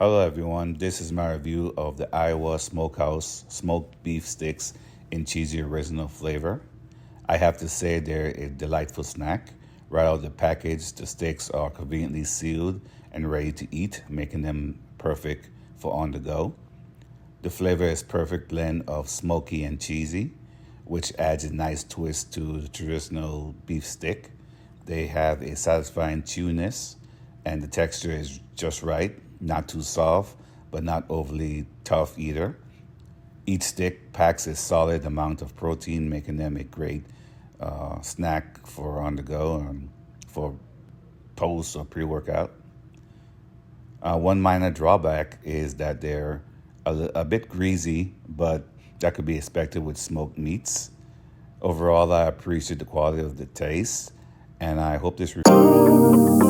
Hello everyone, this is my review of the Iowa Smokehouse smoked beef sticks in cheesy original flavor. I have to say they're a delightful snack. Right out of the package, the sticks are conveniently sealed and ready to eat, making them perfect for on the go. The flavor is perfect blend of smoky and cheesy, which adds a nice twist to the traditional beef stick. They have a satisfying chewiness, and the texture is just right, not too soft, but not overly tough either. Each stick packs a solid amount of protein, making them a great snack for on the go, for post or pre workout. One minor drawback is that they're a bit greasy, but that could be expected with smoked meats. Overall, I appreciate the quality of the taste, and I hope this review